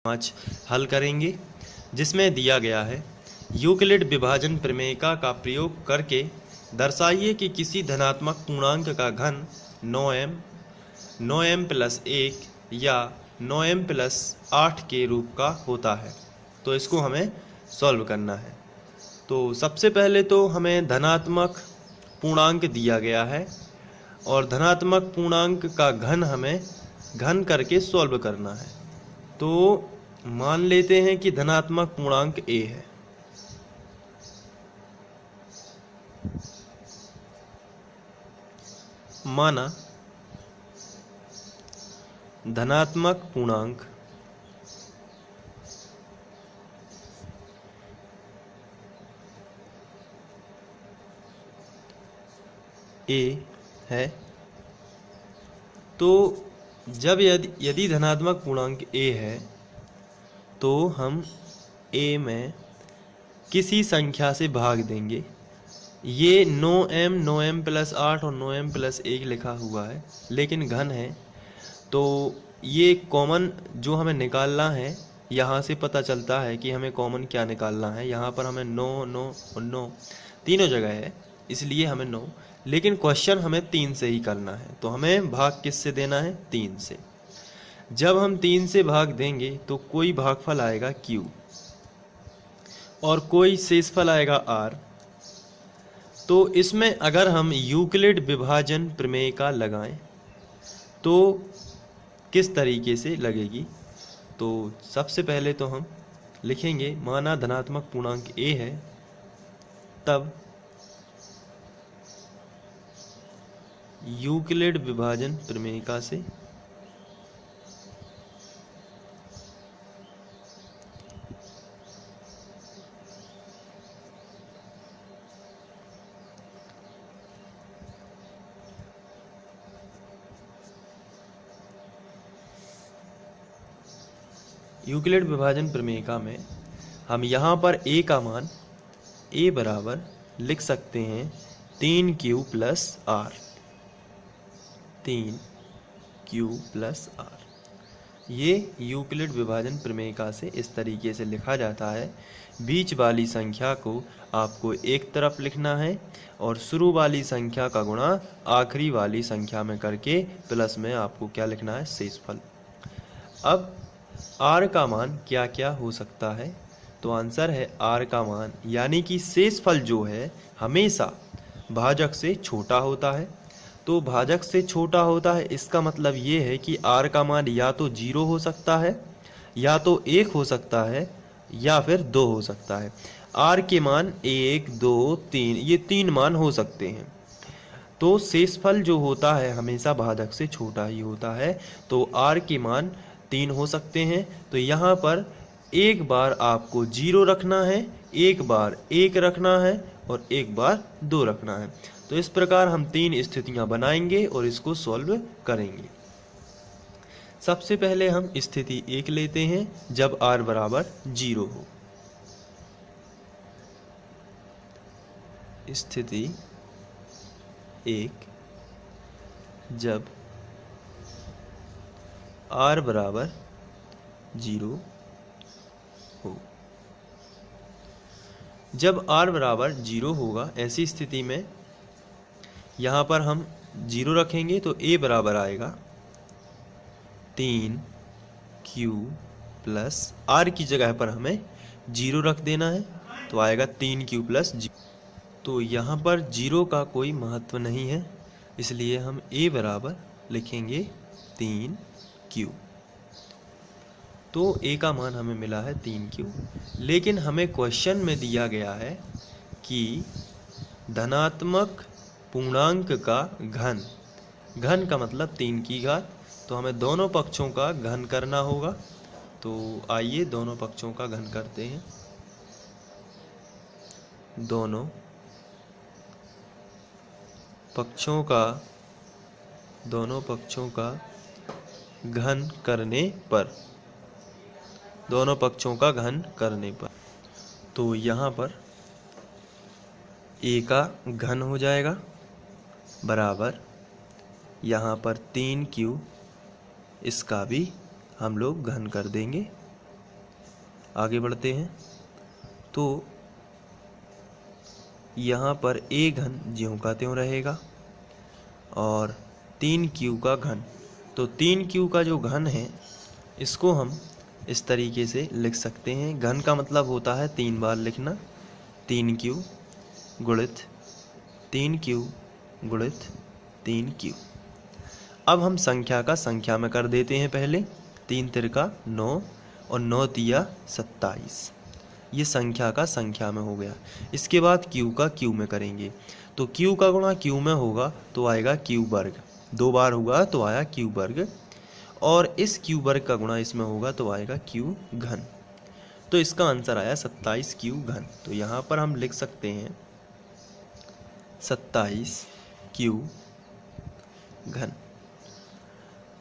आज हल करेंगे, जिसमें दिया गया है यूक्लिड विभाजन प्रमेय का प्रयोग करके दर्शाइए कि किसी धनात्मक पूर्णांक का घन 9m प्लस 1 या 9m प्लस 8 के रूप का होता है। तो इसको हमें सॉल्व करना है। तो सबसे पहले तो हमें धनात्मक पूर्णांक दिया गया है और धनात्मक पूर्णांक का घन हमें घन करके सॉल्व करना है। तो मान लेते हैं कि धनात्मक पूर्णांक a है। माना धनात्मक पूर्णांक a है, तो जब यदि धनात्मक पूर्णांक a है तो हम a में किसी संख्या से भाग देंगे। ये 9m प्लस 8 और 9m प्लस 1 लिखा हुआ है, लेकिन घन है तो ये कॉमन जो हमें निकालना है, यहाँ से पता चलता है कि हमें कॉमन क्या निकालना है। यहाँ पर हमें 9 9 और 9 तीनों जगह है, इसलिए हमें 9, लेकिन क्वेश्चन हमें 3 से ही करना है। तो हमें भाग किससे देना है? 3 से। जब हम 3 से भाग देंगे तो कोई भागफल आएगा q और कोई शेषफल आएगा r। तो इसमें अगर हम यूक्लिड विभाजन प्रमेय का लगाएं तो किस तरीके से लगेगी? तो सबसे पहले तो हम लिखेंगे, माना धनात्मक पूर्णांक a है, तब यूक्लिड विभाजन प्रमेय का से यूक्लिड विभाजन प्रमेय में हम यहाँ पर a का मान a बराबर लिख सकते हैं 3q plus r। 3q plus r, ये यूक्लिड विभाजन प्रमेय का से इस तरीके से लिखा जाता है। बीच वाली संख्या को आपको एक तरफ लिखना है और शुरू वाली संख्या का गुणा आखिरी वाली संख्या में करके प्लस में आपको क्या लिखना है? शेषफल। अब r का मान क्या क्या हो सकता है? तो आंसर है r का मान, यानी कि शेषफल जो है हमेशा भाजक से छोटा होता है। तो भाजक से छोटा होता है, इसका मतलब ये है कि r का मान या तो 0 हो सकता है, या तो 1 हो सकता है, या फिर 2 हो सकता है। r के मान 1 2 3, ये 3 मान हो सकते हैं। तो शेषफल जो होता है हमेशा भाजक से छोटा ही होता है। तो r के मान 3 हो सकते हैं। तो यहाँ पर एक बार आपको 0 रखना है, एक बार 1 रखना है और एक बार 2 रखना है। तो इस प्रकार हम 3 स्थितियां बनाएंगे और इसको सॉल्व करेंगे। सबसे पहले हम स्थिति 1 लेते हैं, जब r बराबर 0 हो। स्थिति 1, जब r बराबर 0 हो। जब r बराबर 0 होगा, ऐसी स्थिति में यहाँ पर हम 0 रखेंगे तो a बराबर आएगा 3q प्लस r की जगह पर हमें 0 रख देना है, तो आएगा 3q प्लस 0। तो यहाँ पर 0 का कोई महत्व नहीं है, इसलिए हम a बराबर लिखेंगे 3q। तो a का मान हमें मिला है 3q, लेकिन हमें क्वेश्चन में दिया गया है कि धनात्मक पूर्णांक का घन, घन का मतलब 3 की घात, तो हमें दोनों पक्षों का घन करना होगा। तो आइए दोनों पक्षों का घन करते हैं। दोनों पक्षों का घन करने पर, दोनों पक्षों का घन करने पर, तो यहाँ पर a का घन हो जाएगा बराबर, यहाँ पर 3q, इसका भी हम लोग घन कर देंगे। आगे बढ़ते हैं। तो यहाँ पर a घन ज्यों का त्यों रहेगा और 3q का घन। तो 3q का जो घन है इसको हम इस तरीके से लिख सकते हैं। घन का मतलब होता है 3 बार लिखना, 3q गुणित 3q गुणित 3q। अब हम संख्या का संख्या में कर देते हैं पहले। 3 तिरका 9 और 9 तिया 27, ये संख्या का संख्या में हो गया। इसके बाद q का q में करेंगे। तो q का गुणा q में होगा तो आएगा q वर्ग, 2 बार हुआ तो आया q वर्ग, और इस q वर्ग का गुणा इसमें होगा तो आएगा q घन। तो इसका आंसर आया 27q घन। तो यहाँ पर हम लिख सकते हैं 27q घन।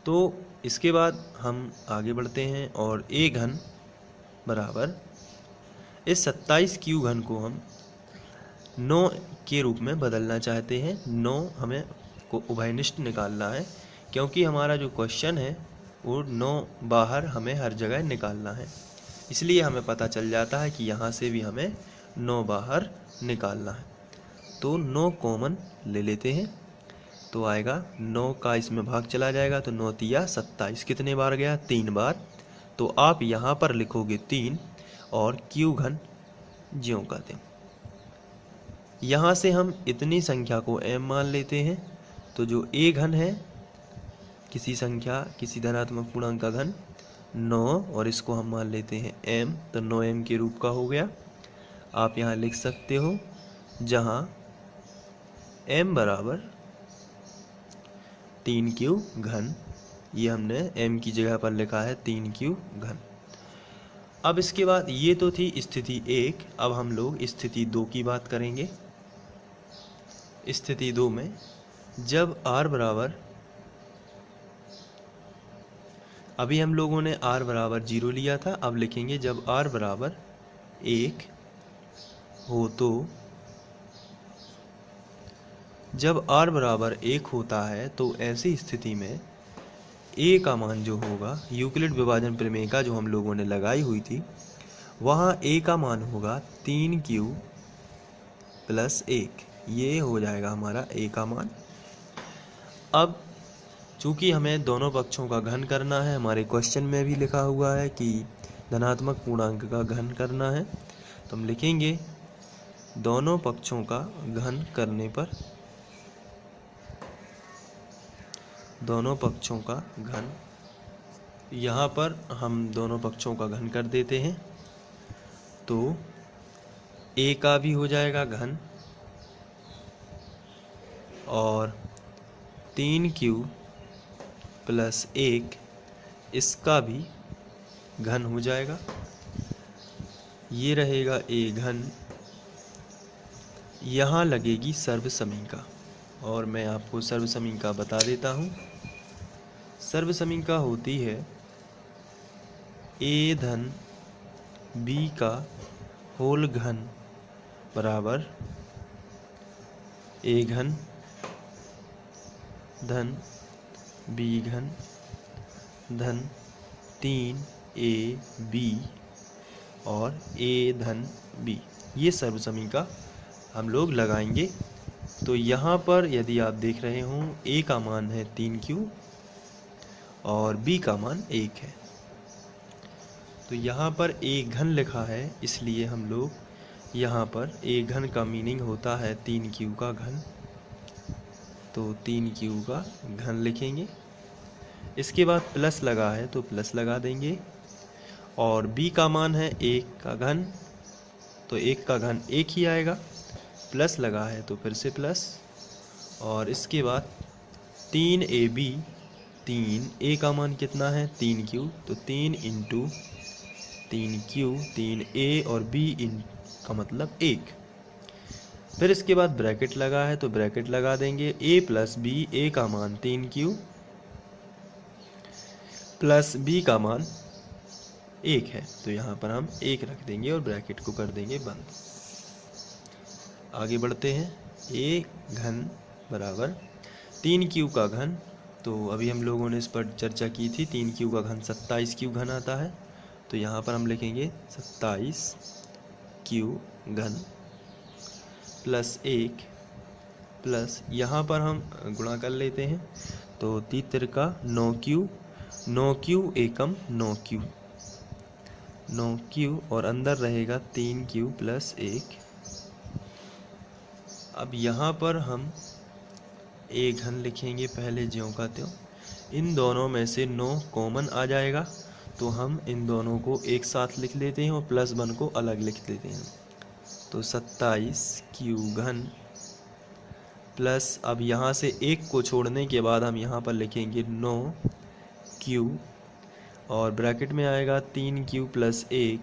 तो इसके बाद हम आगे बढ़ते हैं और a घन बराबर, इस 27q घन को हम 9 के रूप में बदलना चाहते हैं। 9 हमें को उभयनिष्ठ निकालना है, क्योंकि हमारा जो क्वेश्चन है वो 9 बाहर हमें हर जगह निकालना है। इसलिए हमें पता चल जाता है कि यहाँ से भी हमें 9 बाहर निकालना है। तो 9 कॉमन ले लेते हैं तो आएगा 9 का इसमें भाग चला जाएगा तो 9 तिया 27, कितने बार गया? 3 बार। तो आप यहाँ पर लिखोगे 3 और q घन ज्यों का त्यों। यहाँ से हम इतनी संख्या को m मान लेते हैं। तो जो a घन है, किसी संख्या किसी धनात्मक पूर्णांक का घन 9, और इसको हम मान लेते हैं m, तो 9m के रूप का हो गया। आप यहाँ लिख सकते हो जहाँ m बराबर 3q घन, ये हमने m की जगह पर लिखा है 3q घन। अब इसके बाद ये तो थी स्थिति 1। अब हम लोग स्थिति 2 की बात करेंगे। स्थिति 2 में जब r बराबर, अभी हम लोगों ने r बराबर 0 लिया था, अब लिखेंगे जब r बराबर 1 हो तो, जब r बराबर 1 होता है तो ऐसी स्थिति में a का मान जो होगा, यूक्लिड विभाजन प्रमेय का जो हम लोगों ने लगाई हुई थी, वहाँ a का मान होगा 3q प्लस 1। ये हो जाएगा हमारा a का मान। अब चूँकि हमें दोनों पक्षों का घन करना है, हमारे क्वेश्चन में भी लिखा हुआ है कि धनात्मक पूर्णांक का घन करना है, तो हम लिखेंगे दोनों पक्षों का घन करने पर, दोनों पक्षों का घन, यहाँ पर हम दोनों पक्षों का घन कर देते हैं तो a का भी हो जाएगा घन और 3q प्लस 1 इसका भी घन हो जाएगा। ये रहेगा a घन। यहाँ लगेगी सर्वसमीका, और मैं आपको सर्वसमीका बता देता हूँ। सर्वसमीका होती है a धन b का होल घन बराबर a घन धन b घन धन 3ab और a धन b। ये सर्वसमीका हम लोग लगाएंगे। तो यहाँ पर यदि आप देख रहे हो a का मान है 3q और b का मान 1 है, तो यहाँ पर a घन लिखा है, इसलिए हम लोग यहाँ पर a घन का मीनिंग होता है 3q का घन, तो 3q का घन लिखेंगे। इसके बाद प्लस लगा है तो प्लस लगा देंगे, और b का मान है 1 का घन, तो 1 का घन 1 ही आएगा। प्लस लगा है तो फिर से प्लस, और इसके बाद 3ab, 3 a का मान कितना है 3q, तो 3 इंटू 3q, 3a और b इन का मतलब 1। फिर इसके बाद ब्रैकेट लगा है तो ब्रैकेट लगा देंगे a प्लस b, a का मान 3q प्लस b का मान 1 है, तो यहाँ पर हम 1 रख देंगे और ब्रैकेट को कर देंगे बंद। आगे बढ़ते हैं। a घन बराबर 3q का घन, तो अभी हम लोगों ने इस पर चर्चा की थी। 3q का घन 27q घन आता है, तो यहाँ पर हम लिखेंगे 27 क्यू घन प्लस 1 प्लस यहाँ पर हम गुणा कर लेते हैं, तो 3 तिरका 9 क्यू एकम 9 क्यू और अंदर रहेगा 3 क्यू प्लस 1। अब यहाँ पर हम ए घन लिखेंगे पहले ज्यों का त्यों। इन दोनों में से 9 कॉमन आ जाएगा, तो हम इन दोनों को एक साथ लिख लेते हैं और +1 को अलग लिख देते हैं। तो 27 क्यू घन प्लस, अब यहाँ से 1 को छोड़ने के बाद हम यहाँ पर लिखेंगे 9 क्यू और ब्रैकेट में आएगा 3 क्यू प्लस 1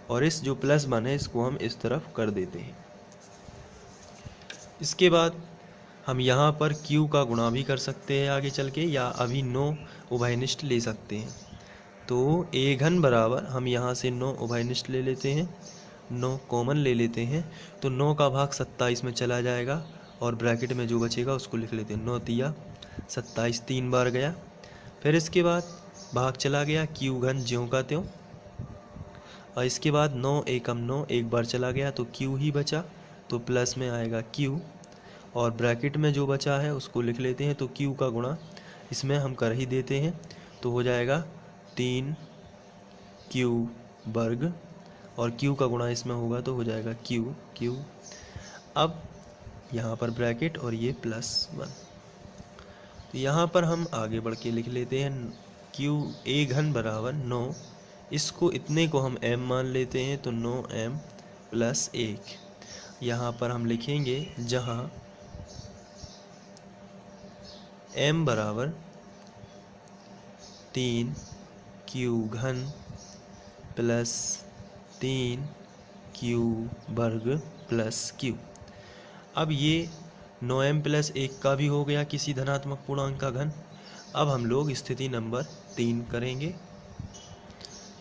और इस जो +1 है इसको हम इस तरफ कर देते हैं। इसके बाद हम यहाँ पर q का गुणा भी कर सकते हैं आगे चल के, या अभी 9 उभयनिष्ठ ले सकते हैं। तो a घन बराबर हम यहाँ से 9 उभयनिष्ठ ले लेते हैं, 9 कॉमन ले लेते हैं, तो 9 का भाग 27 में चला जाएगा और ब्रैकेट में जो बचेगा उसको लिख लेते हैं। 9 तिया 27 3 बार गया, फिर इसके बाद भाग चला गया q घन ज्यों का त्यों, और इसके बाद 9 एकम 9 एक बार चला गया तो q ही बचा, तो प्लस में आएगा q और ब्रैकेट में जो बचा है उसको लिख लेते हैं। तो q का गुणा इसमें हम कर ही देते हैं, तो हो जाएगा 3 क्यू वर्ग और q का गुणा इसमें होगा तो हो जाएगा q। अब यहाँ पर ब्रैकेट और ये +1, तो यहाँ पर हम आगे बढ़ के लिख लेते हैं q a घन बराबर 9, इसको इतने को हम m मान लेते हैं, तो 9m प्लस 1। यहाँ पर हम लिखेंगे जहाँ m बराबर 3 क्यू घन प्लस 3 क्यू वर्ग प्लस q। अब ये 9m प्लस 1 का भी हो गया किसी धनात्मक पूर्णांक का घन। अब हम लोग स्थिति नंबर 3 करेंगे।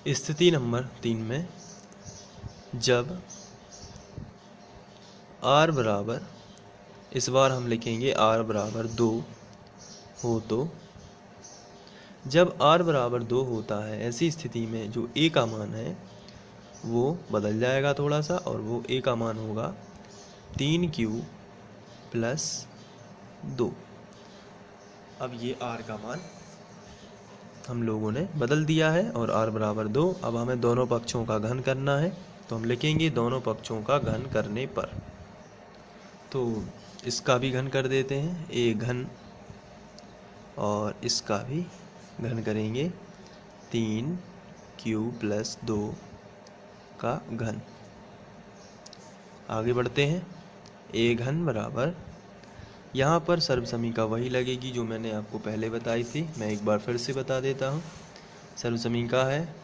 स्थिति नंबर 3 में जब r बराबर, इस बार हम लिखेंगे r बराबर 2 हो, तो जब r बराबर 2 होता है ऐसी स्थिति में जो a का मान है वो बदल जाएगा थोड़ा सा, और वो a का मान होगा 3q प्लस 2। अब ये r का मान हम लोगों ने बदल दिया है और r बराबर 2। अब हमें दोनों पक्षों का घन करना है, तो हम लिखेंगे दोनों पक्षों का घन करने पर, तो इसका भी घन कर देते हैं a घन और इसका भी घन करेंगे 3q प्लस 2 का घन। आगे बढ़ते हैं। a घन बराबर, यहाँ पर सर्वसमीका वही लगेगी जो मैंने आपको पहले बताई थी, मैं एक बार फिर से बता देता हूँ। सर्वसमीका है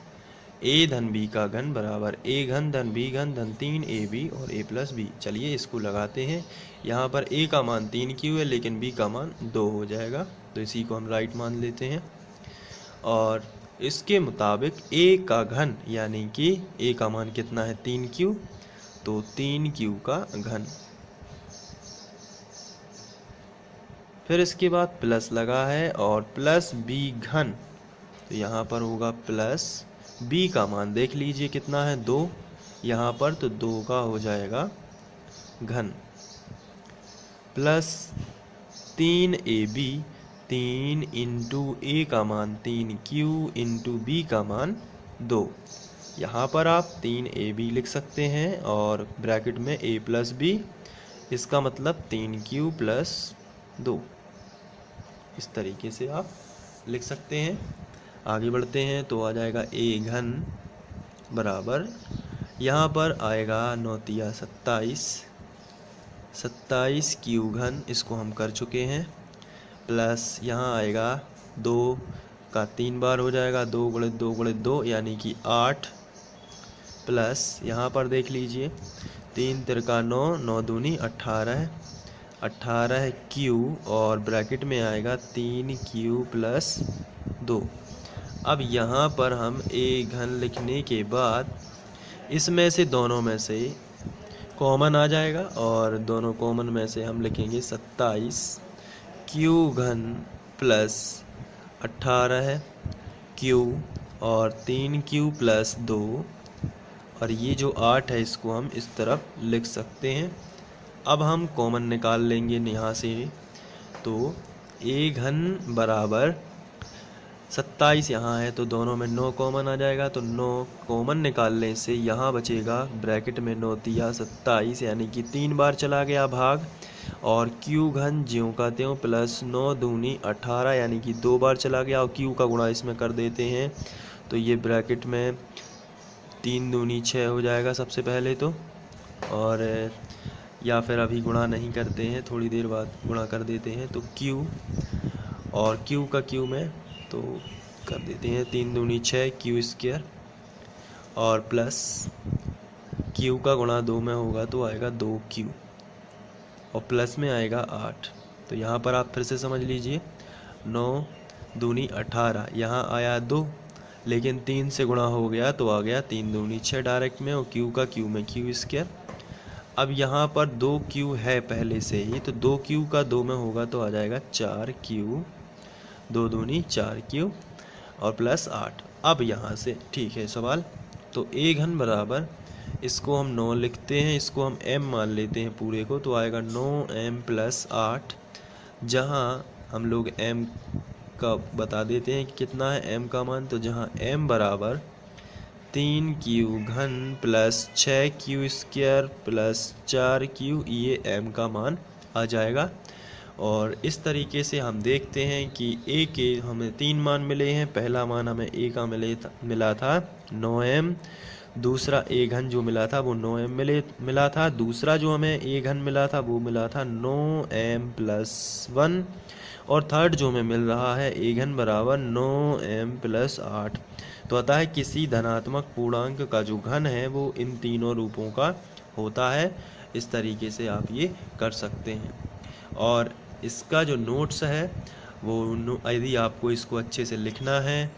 a धन b का घन बराबर a घन धन b घन धन 3ab और a प्लस b। चलिए इसको लगाते हैं। यहाँ पर a का मान 3q है लेकिन b का मान 2 हो जाएगा, तो इसी को हम राइट मान लेते हैं। और इसके मुताबिक a का घन यानी कि a का मान कितना है 3q, तो 3q का घन। फिर इसके बाद प्लस लगा है और प्लस b घन, तो यहाँ पर होगा प्लस b का मान देख लीजिए कितना है 2 यहाँ पर, तो 2 का हो जाएगा घन, प्लस 3ab 3 इंटू a का मान 3q इंटू b का मान 2। यहाँ पर आप 3ab लिख सकते हैं और ब्रैकेट में a प्लस b, इसका मतलब 3q प्लस 2। इस तरीके से आप लिख सकते हैं। आगे बढ़ते हैं तो आ जाएगा a घन बराबर, यहाँ पर आएगा 9 तिया 27 क्यू घन, इसको हम कर चुके हैं, प्लस यहाँ आएगा 2 का 3 बार हो जाएगा, 2 गुणित 2 गुणित 2 यानी कि 8, प्लस यहाँ पर देख लीजिए 3 तिरका 9 9 दूनी 18 क्यू और ब्रैकेट में आएगा 3q प्लस 2। अब यहाँ पर हम a घन लिखने के बाद इसमें से दोनों में से कॉमन आ जाएगा और दोनों कॉमन में से हम लिखेंगे 27 क्यू घन प्लस 18 क्यू और 3q प्लस 2 और ये जो 8 है इसको हम इस तरफ लिख सकते हैं। अब हम कॉमन निकाल लेंगे यहाँ से, तो a घन बराबर 27 यहाँ है तो दोनों में 9 कॉमन आ जाएगा, तो 9 कॉमन निकालने से यहाँ बचेगा ब्रैकेट में 9 तिया 27 यानी कि 3 बार चला गया भाग, और q घन ज्यों का त्यों प्लस 9 दूनी 18 यानी कि 2 बार चला गया, और q का गुणा इसमें कर देते हैं तो ये ब्रैकेट में 3 दूनी 6 हो जाएगा सबसे पहले तो, और या फिर अभी गुणा नहीं करते हैं, थोड़ी देर बाद गुणा कर देते हैं, तो q और q का q में तो कर देते हैं 3 दूनी 6 q स्क्वायर, और प्लस q का गुणा 2 में होगा तो आएगा 2q, और प्लस में आएगा 8। तो यहाँ पर आप फिर से समझ लीजिए 9 दूनी 18, यहाँ आया 2 लेकिन 3 से गुणा हो गया तो आ गया 3 दूनी 6 डायरेक्ट में, और q का q में q स्क्वायर। अब यहाँ पर 2q है पहले से ही, तो 2q का 2 में होगा तो आ जाएगा 4q, 2 दूनी 4q और प्लस 8। अब यहाँ से ठीक है सवाल, तो a घन बराबर, इसको हम 9 लिखते हैं, इसको हम m मान लेते हैं पूरे को, तो आएगा 9m प्लस 8, जहाँ हम लोग m का बता देते हैं कि कितना है m का मान, तो जहाँ m बराबर 3q घन plus 6q square plus 4q, ये m का मान आ जाएगा। और इस तरीके से हम देखते हैं कि a के हमें 3 मान मिले हैं। पहला मान हमें a का मिला था 9m, दूसरा a घन जो मिला था वो 9m मिला था, दूसरा जो हमें a घन मिला था वो मिला था 9m प्लस 1, और थर्ड जो हमें मिल रहा है a घन बराबर 9m प्लस 8। तो अतः है किसी धनात्मक पूर्णांक का जो घन है वो इन तीनों रूपों का होता है। इस तरीके से आप ये कर सकते हैं। और इसका जो नोट्स है वो यदि आपको इसको अच्छे से लिखना है,